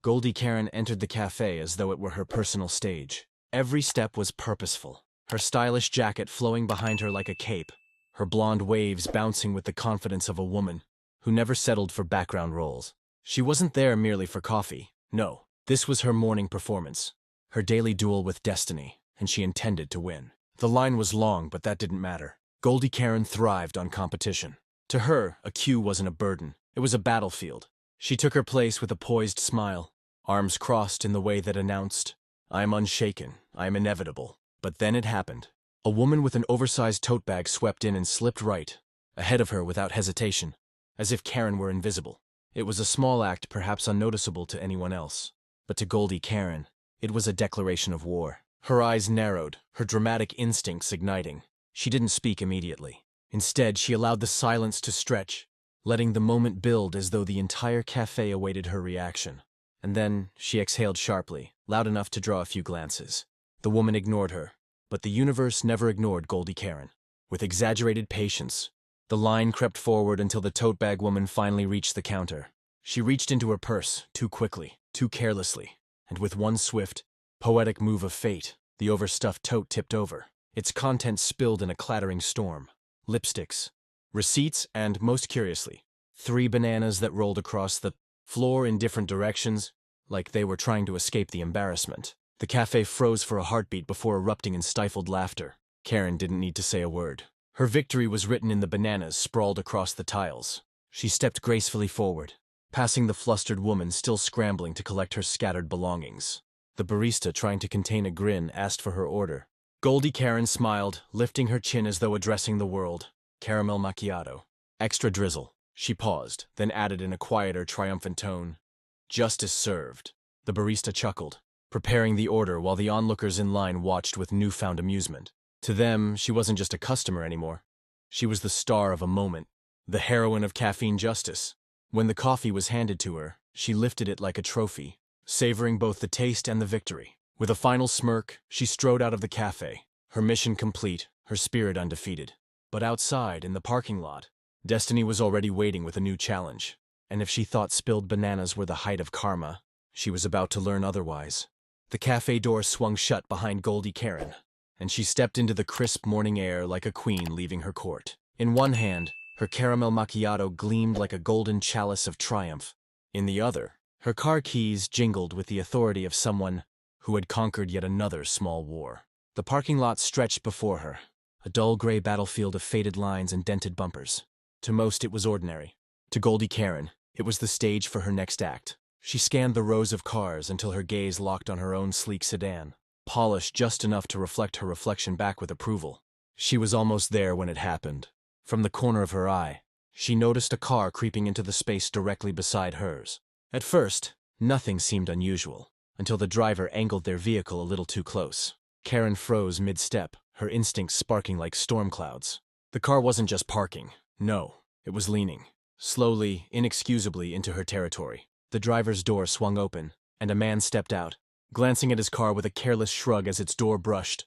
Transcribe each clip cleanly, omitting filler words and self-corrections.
Goldie Karen entered the cafe as though it were her personal stage. Every step was purposeful, her stylish jacket flowing behind her like a cape, her blonde waves bouncing with the confidence of a woman who never settled for background roles. She wasn't there merely for coffee. No, this was her morning performance, her daily duel with destiny, and she intended to win. The line was long, but that didn't matter. Goldie Karen thrived on competition. To her, a queue wasn't a burden. It was a battlefield. She took her place with a poised smile, arms crossed in the way that announced, "I am unshaken, I am inevitable." But then it happened. A woman with an oversized tote bag swept in and slipped right ahead of her without hesitation, as if Karen were invisible. It was a small act, perhaps unnoticeable to anyone else. But to Goldie Karen, it was a declaration of war. Her eyes narrowed, her dramatic instincts igniting. She didn't speak immediately. Instead, she allowed the silence to stretch, letting the moment build as though the entire cafe awaited her reaction. And then she exhaled sharply, loud enough to draw a few glances. The woman ignored her, but the universe never ignored Goldie Karen. With exaggerated patience, the line crept forward until the tote bag woman finally reached the counter. She reached into her purse, too quickly, too carelessly, and with one swift, poetic move of fate, the overstuffed tote tipped over. Its contents spilled in a clattering storm. Lipsticks, receipts, and, most curiously, 3 bananas that rolled across the floor in different directions, like they were trying to escape the embarrassment. The cafe froze for a heartbeat before erupting in stifled laughter. Karen didn't need to say a word. Her victory was written in the bananas sprawled across the tiles. She stepped gracefully forward, passing the flustered woman still scrambling to collect her scattered belongings. The barista, trying to contain a grin, asked for her order. Goldie Karen smiled, lifting her chin as though addressing the world. Caramel macchiato. Extra drizzle. She paused, then added in a quieter, triumphant tone, "Justice served." The barista chuckled, preparing the order while the onlookers in line watched with newfound amusement. To them, she wasn't just a customer anymore. She was the star of a moment, the heroine of caffeine justice. When the coffee was handed to her, she lifted it like a trophy, savoring both the taste and the victory. With a final smirk, she strode out of the cafe, her mission complete, her spirit undefeated. But outside, in the parking lot, destiny was already waiting with a new challenge. And if she thought spilled bananas were the height of karma, she was about to learn otherwise. The cafe door swung shut behind Goldie Karen, and she stepped into the crisp morning air like a queen leaving her court. In one hand, her caramel macchiato gleamed like a golden chalice of triumph. In the other, her car keys jingled with the authority of someone who had conquered yet another small war. The parking lot stretched before her, a dull gray battlefield of faded lines and dented bumpers. To most it was ordinary. To Goldie Karen, it was the stage for her next act. She scanned the rows of cars until her gaze locked on her own sleek sedan, polished just enough to reflect her reflection back with approval. She was almost there when it happened. From the corner of her eye, she noticed a car creeping into the space directly beside hers. At first, nothing seemed unusual, until the driver angled their vehicle a little too close. Karen froze mid-step, her instincts sparking like storm clouds. The car wasn't just parking. No, it was leaning, slowly, inexcusably, into her territory. The driver's door swung open, and a man stepped out, glancing at his car with a careless shrug as its door brushed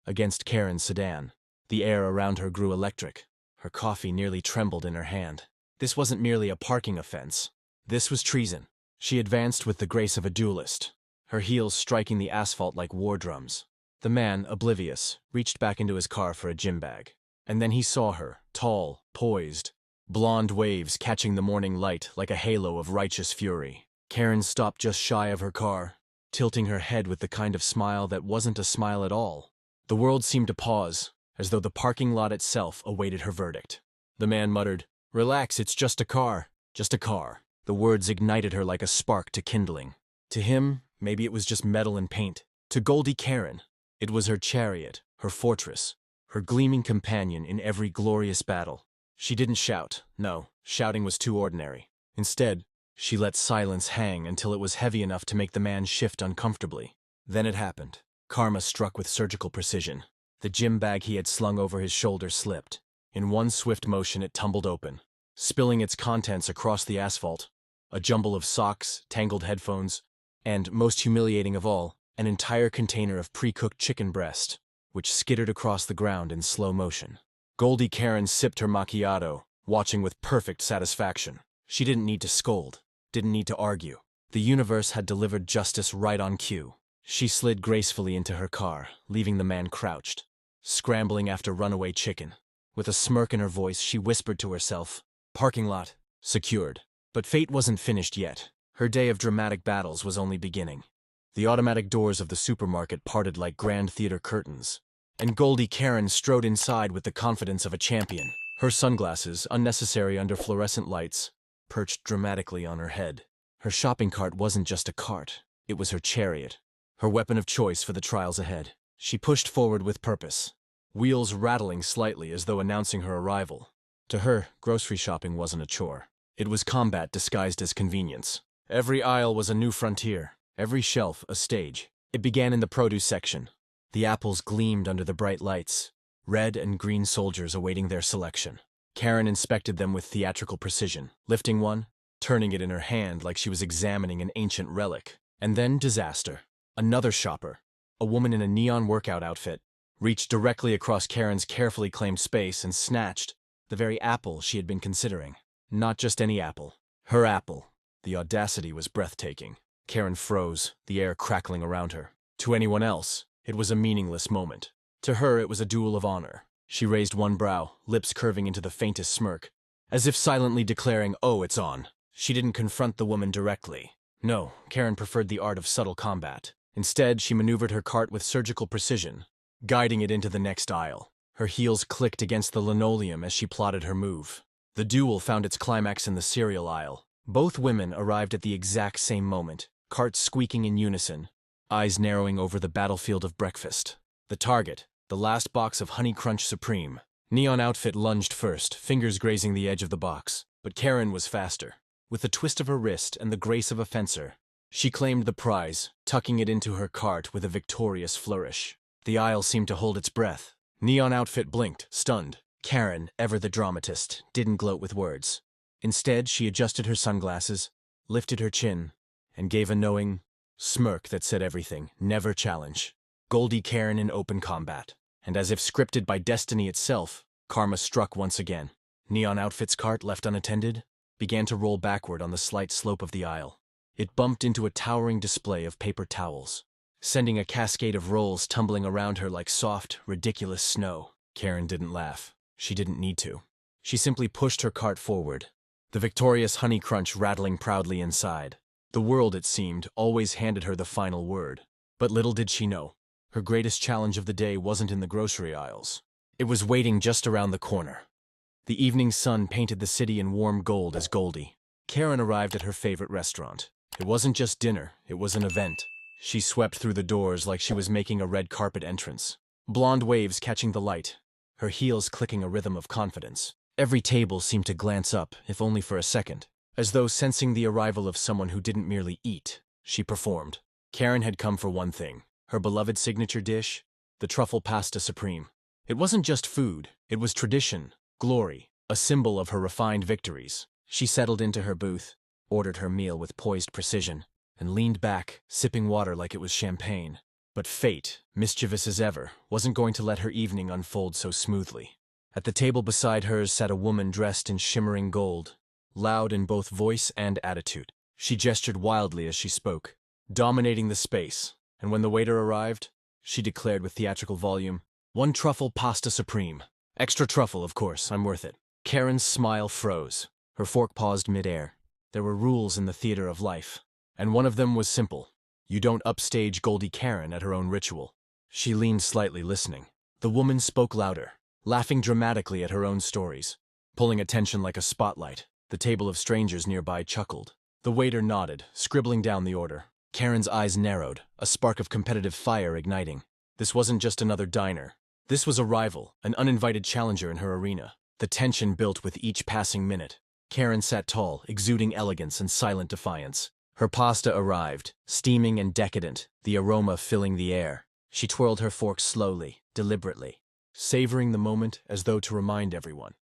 against Karen's sedan. The air around her grew electric. Her coffee nearly trembled in her hand. This wasn't merely a parking offense. This was treason. She advanced with the grace of a duelist, her heels striking the asphalt like war drums. The man, oblivious, reached back into his car for a gym bag. And then he saw her, tall, poised, blonde waves catching the morning light like a halo of righteous fury. Karen stopped just shy of her car, tilting her head with the kind of smile that wasn't a smile at all. The world seemed to pause, as though the parking lot itself awaited her verdict. The man muttered, "Relax, it's just a car. Just a car." The words ignited her like a spark to kindling. To him, maybe it was just metal and paint. To Goldie Karen, it was her chariot, her fortress, her gleaming companion in every glorious battle. She didn't shout. No, shouting was too ordinary. Instead, she let silence hang until it was heavy enough to make the man shift uncomfortably. Then it happened. Karma struck with surgical precision. The gym bag he had slung over his shoulder slipped. In one swift motion it tumbled open, spilling its contents across the asphalt. A jumble of socks, tangled headphones, and, most humiliating of all, an entire container of pre-cooked chicken breast, which skittered across the ground in slow motion. Goldie Karen sipped her macchiato, watching with perfect satisfaction. She didn't need to scold, didn't need to argue. The universe had delivered justice right on cue. She slid gracefully into her car, leaving the man crouched, scrambling after runaway chicken. With a smirk in her voice, she whispered to herself, "Parking lot, secured." But fate wasn't finished yet. Her day of dramatic battles was only beginning. The automatic doors of the supermarket parted like grand theater curtains, and Goldie Karen strode inside with the confidence of a champion. Her sunglasses, unnecessary under fluorescent lights, perched dramatically on her head. Her shopping cart wasn't just a cart, it was her chariot, her weapon of choice for the trials ahead. She pushed forward with purpose, wheels rattling slightly as though announcing her arrival. To her, grocery shopping wasn't a chore. It was combat disguised as convenience. Every aisle was a new frontier, every shelf a stage. It began in the produce section. The apples gleamed under the bright lights, red and green soldiers awaiting their selection. Karen inspected them with theatrical precision, lifting one, turning it in her hand like she was examining an ancient relic. And then disaster. Another shopper, a woman in a neon workout outfit, reached directly across Karen's carefully claimed space and snatched the very apple she had been considering. Not just any apple. Her apple. The audacity was breathtaking. Karen froze, the air crackling around her. To anyone else, it was a meaningless moment. To her, it was a duel of honor. She raised one brow, lips curving into the faintest smirk, as if silently declaring, "Oh, it's on." She didn't confront the woman directly. No, Karen preferred the art of subtle combat. Instead, she maneuvered her cart with surgical precision, guiding it into the next aisle. Her heels clicked against the linoleum as she plotted her move. The duel found its climax in the cereal aisle. Both women arrived at the exact same moment, carts squeaking in unison, eyes narrowing over the battlefield of breakfast. The target, the last box of Honey Crunch Supreme. Neon outfit lunged first, fingers grazing the edge of the box. But Karen was faster. With the twist of her wrist and the grace of a fencer, she claimed the prize, tucking it into her cart with a victorious flourish. The aisle seemed to hold its breath. Neon outfit blinked, stunned. Karen, ever the dramatist, didn't gloat with words. Instead, she adjusted her sunglasses, lifted her chin, and gave a knowing smirk that said everything. Never challenge. Goldie Karen in open combat. And as if scripted by destiny itself, karma struck once again. Neon outfit's cart, left unattended, began to roll backward on the slight slope of the aisle. It bumped into a towering display of paper towels, sending a cascade of rolls tumbling around her like soft, ridiculous snow. Karen didn't laugh. She didn't need to. She simply pushed her cart forward, the victorious Honey Crunch rattling proudly inside. The world, it seemed, always handed her the final word. But little did she know, her greatest challenge of the day wasn't in the grocery aisles. It was waiting just around the corner. The evening sun painted the city in warm gold as Goldie. Karen arrived at her favorite restaurant. It wasn't just dinner, it was an event. She swept through the doors like she was making a red carpet entrance. Blonde waves catching the light, her heels clicking a rhythm of confidence. Every table seemed to glance up, if only for a second, as though sensing the arrival of someone who didn't merely eat. She performed. Karen had come for one thing, her beloved signature dish, the truffle pasta supreme. It wasn't just food, it was tradition, glory, a symbol of her refined victories. She settled into her booth, ordered her meal with poised precision, and leaned back, sipping water like it was champagne. But fate, mischievous as ever, wasn't going to let her evening unfold so smoothly. At the table beside hers sat a woman dressed in shimmering gold, loud in both voice and attitude. She gestured wildly as she spoke, dominating the space, and when the waiter arrived, she declared with theatrical volume, "One truffle pasta supreme. Extra truffle, of course, I'm worth it." Karen's smile froze. Her fork paused midair. There were rules in the theater of life, and one of them was simple. You don't upstage Goldie Karen at her own ritual. She leaned slightly, listening. The woman spoke louder, laughing dramatically at her own stories, pulling attention like a spotlight. The table of strangers nearby chuckled. The waiter nodded, scribbling down the order. Karen's eyes narrowed, a spark of competitive fire igniting. This wasn't just another diner. This was a rival, an uninvited challenger in her arena. The tension built with each passing minute. Karen sat tall, exuding elegance and silent defiance. Her pasta arrived, steaming and decadent, the aroma filling the air. She twirled her fork slowly, deliberately, savoring the moment as though to remind everyone.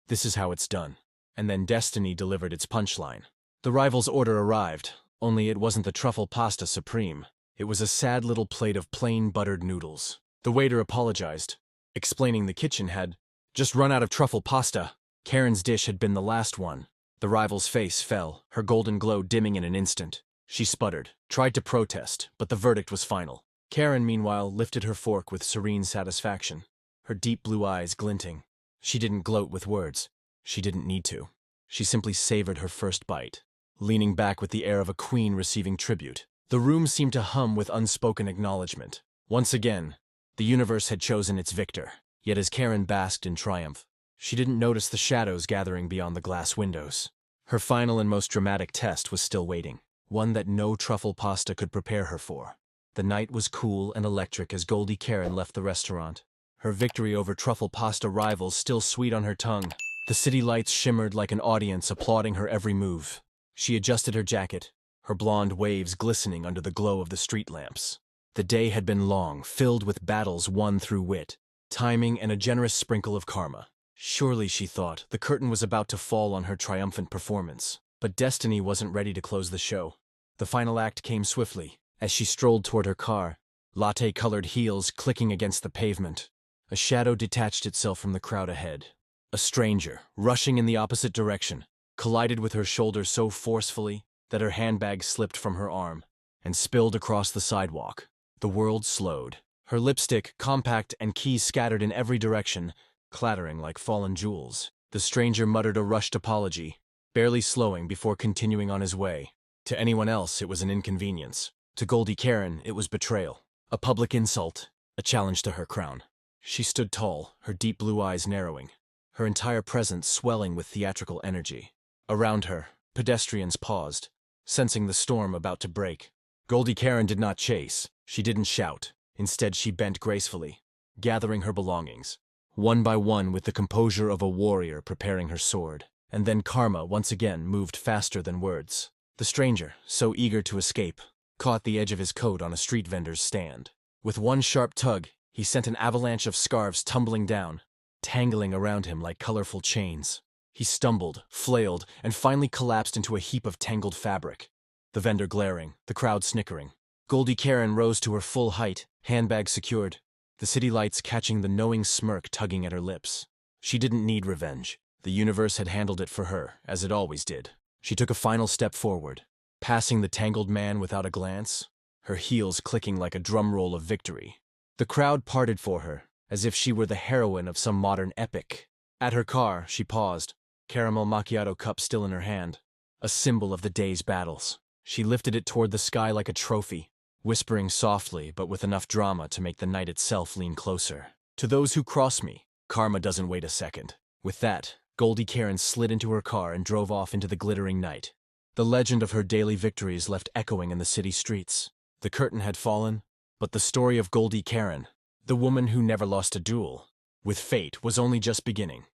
This is how it's done. And then destiny delivered its punchline. The rival's order arrived, only it wasn't the truffle pasta supreme. It was a sad little plate of plain buttered noodles. The waiter apologized, explaining the kitchen had just run out of truffle pasta. Karen's dish had been the last one. The rival's face fell, her golden glow dimming in an instant. She sputtered, tried to protest, but the verdict was final. Karen, meanwhile, lifted her fork with serene satisfaction, her deep blue eyes glinting. She didn't gloat with words. She didn't need to. She simply savored her first bite, leaning back with the air of a queen receiving tribute. The room seemed to hum with unspoken acknowledgement. Once again, the universe had chosen its victor. Yet as Karen basked in triumph, she didn't notice the shadows gathering beyond the glass windows. Her final and most dramatic test was still waiting, one that no truffle pasta could prepare her for. The night was cool and electric as Goldie Karen left the restaurant, her victory over truffle pasta rivals still sweet on her tongue. The city lights shimmered like an audience applauding her every move. She adjusted her jacket, her blonde waves glistening under the glow of the street lamps. The day had been long, filled with battles won through wit, timing, and a generous sprinkle of karma. Surely, she thought, the curtain was about to fall on her triumphant performance. But destiny wasn't ready to close the show. The final act came swiftly, as she strolled toward her car, latte-colored heels clicking against the pavement. A shadow detached itself from the crowd ahead. A stranger, rushing in the opposite direction, collided with her shoulder so forcefully that her handbag slipped from her arm and spilled across the sidewalk. The world slowed. Her lipstick, compact, and keys scattered in every direction, clattering like fallen jewels. The stranger muttered a rushed apology, barely slowing before continuing on his way. To anyone else, it was an inconvenience. To Goldie Karen, it was betrayal, a public insult, a challenge to her crown. She stood tall, her deep blue eyes narrowing, her entire presence swelling with theatrical energy. Around her, pedestrians paused, sensing the storm about to break. Goldie Karen did not chase. She didn't shout. Instead, she bent gracefully, gathering her belongings, one by one with the composure of a warrior preparing her sword. And then karma once again moved faster than words. The stranger, so eager to escape, caught the edge of his coat on a street vendor's stand. With one sharp tug, he sent an avalanche of scarves tumbling down, tangling around him like colorful chains. He stumbled, flailed, and finally collapsed into a heap of tangled fabric. The vendor glaring, the crowd snickering. Goldie Karen rose to her full height, handbag secured, the city lights catching the knowing smirk tugging at her lips. She didn't need revenge. The universe had handled it for her, as it always did. She took a final step forward, passing the tangled man without a glance, her heels clicking like a drum roll of victory. The crowd parted for her, as if she were the heroine of some modern epic. At her car, she paused, caramel macchiato cup still in her hand, a symbol of the day's battles. She lifted it toward the sky like a trophy, whispering softly but with enough drama to make the night itself lean closer. To those who cross me, karma doesn't wait a second. With that, Goldie Karen slid into her car and drove off into the glittering night. The legend of her daily victories left echoing in the city streets. The curtain had fallen, but the story of Goldie Karen, the woman who never lost a duel, with fate, was only just beginning.